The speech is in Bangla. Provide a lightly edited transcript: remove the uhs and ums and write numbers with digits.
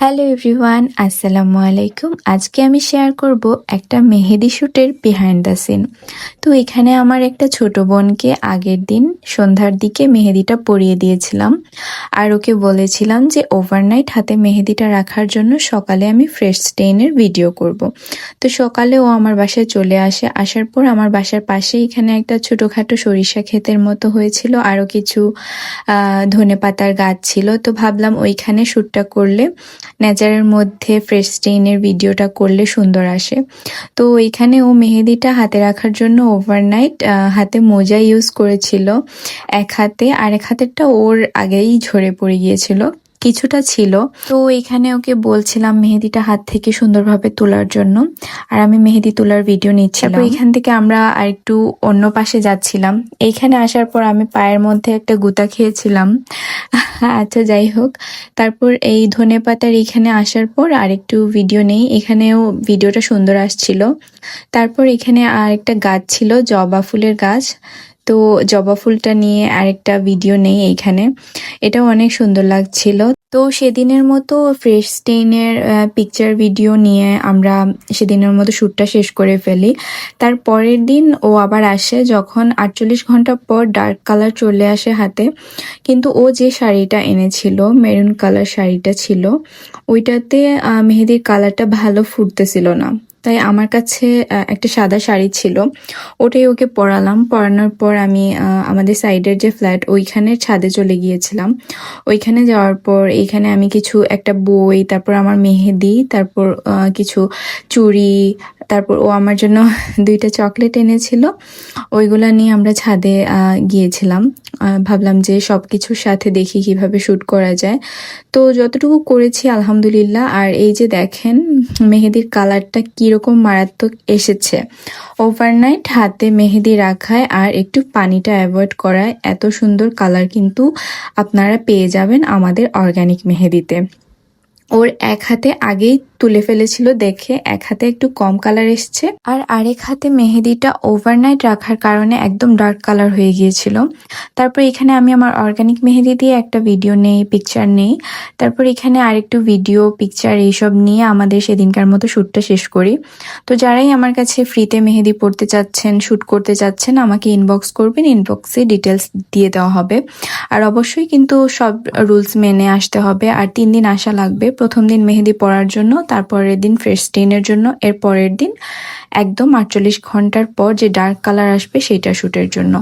হ্যালো এভরিওয়ান, আসসালামু আলাইকুম। আজকে আমি শেয়ার করব একটা মেহেদি শ্যুটের বিহাইন্ড দ্য সিন। তো এখানে আমার একটা ছোট বোনকে আগের দিন সন্ধ্যার দিকে মেহেদিটা পরিয়ে দিয়েছিলাম, আর ওকে বলেছিলাম যে ওভারনাইট হাতে মেহেদিটা রাখার জন্য সকালে আমি ফ্রেশ স্টেইনের ভিডিও করব। তো সকালে ও আমার বাসায় চলে আসে। আসার পর আমার বাসার পাশে এখানে একটা ছোটোখাটো সরিষা ক্ষেতের মতো হয়েছিল, আরও কিছু ধনেপাতার গাছ ছিল। তো ভাবলাম ওইখানে শ্যুটটা করলে নেচারের মধ্যে ফ্রেশ স্টেইনের ভিডিওটা করলে সুন্দর আসে। তো এখানে ও মেহেদিটা হাতে রাখার জন্য ওভারনাইট হাতে মোজা ইউজ করেছিল এক হাতে, আর এক হাতেরটা ওর আগেই ঝরে পড়ে গিয়েছিল, কিছুটা ছিল। তো এখানে ওকে বলছিলাম মেহেদিটা হাত থেকে সুন্দরভাবে তোলার জন্য, আর আমি মেহেদি তোলার ভিডিও নিচ্ছিলাম। তারপর এখান থেকে আমরা আর একটু অন্য পাশে যাচ্ছিলাম। এইখানে আসার পর আমি পায়ের মধ্যে একটা গুতা খেয়েছিলাম। আচ্ছা, যাই হোক। তারপর এই ধনেপাতার এখানে আসার পর আরেকটু ভিডিও নেই, এখানেও ভিডিওটা সুন্দর আসছিল। তারপর এখানে আরেকটা গাছ ছিল, জবা ফুলের গাছ। তো জবা ফুলটা নিয়ে আরেকটা ভিডিও নেই এইখানে, এটাও অনেক সুন্দর লাগছিল। তো সেদিনের মতো ফ্রেশ স্টেইনের পিকচার ভিডিও নিয়ে আমরা সেদিনের মতো শ্যুটটা শেষ করে ফেলি। তার পরের দিন ও আবার আসে, যখন 48 ঘন্টা পর ডার্ক কালার চলে আসে হাতে। কিন্তু ও যে শাড়িটা এনেছিল, মেরুন কালার শাড়িটা ছিল, ওইটাতে মেহেদির কালারটা ভালো ফুটতেছিল না। তাই আমার কাছে একটা সাদা শাড়ি ছিল, ওটাই ওকে পরালাম। পরানোর পর আমি আমাদের সাইডের যে ফ্ল্যাট, ওইখানের ছাদে চলে গিয়েছিলাম। ওইখানে যাওয়ার পর এইখানে আমি একটা বই, তারপর আমার মেহেদি, তারপর কিছু চুড়ি, তারপর ও আমার জন্য 2টা চকলেট এনেছিল। ওইগুলা নিয়ে আমরা ছাদে গিয়েছিলাম। ভাবলাম যে সব কিছুর সাথে দেখি কিভাবে শ্যুট করা যায়। তো যতটুকু করেছি আলহামদুলিল্লাহ। আর এই যে দেখেন মেহেদির কালারটা কিরকম মারাত্মক এসেছে। ওভারনাইট হাতে মেহেদি রাখায় আর একটু পানিটা অ্যাভয়েড করায় এত সুন্দর কালার কিন্তু আপনারা পেয়ে যাবেন আমাদের অর্গানিক মেহেদিতে। ওর এক হাতে আগেই তুলে ফেলেছিল দেখে এক হাতে একটু কম কালার এসছে, আর আরেক হাতে মেহেদিটা ওভারনাইট রাখার কারণে একদম ডার্ক কালার হয়ে গিয়েছিল। তারপর এখানে আমি আমার অর্গানিক মেহেদি দিয়ে একটা ভিডিও নেই, পিকচার নেই। তারপর এখানে আরেকটু ভিডিও, পিকচার এইসব নিয়ে আমাদের সেদিনকার মতো শ্যুটটা শেষ করি। তো যারাই আমার কাছে ফ্রিতে মেহেদি পড়তে চাচ্ছেন, শ্যুট করতে চাচ্ছেন, আমাকে ইনবক্স করবেন, ইনবক্সে ডিটেলস দিয়ে দেওয়া হবে। আর অবশ্যই কিন্তু সব রুলস মেনে আসতে হবে, আর 3 দিন আসা লাগবে। প্রথম দিন মেহেদি পরার জন্য, তারপরের দিন ফ্রেশ স্টেইনের জন্য, এর পরের দিন একদম 48 ঘন্টার পর যে ডার্ক কালার আসবে সেইটা শ্যুটের জন্য।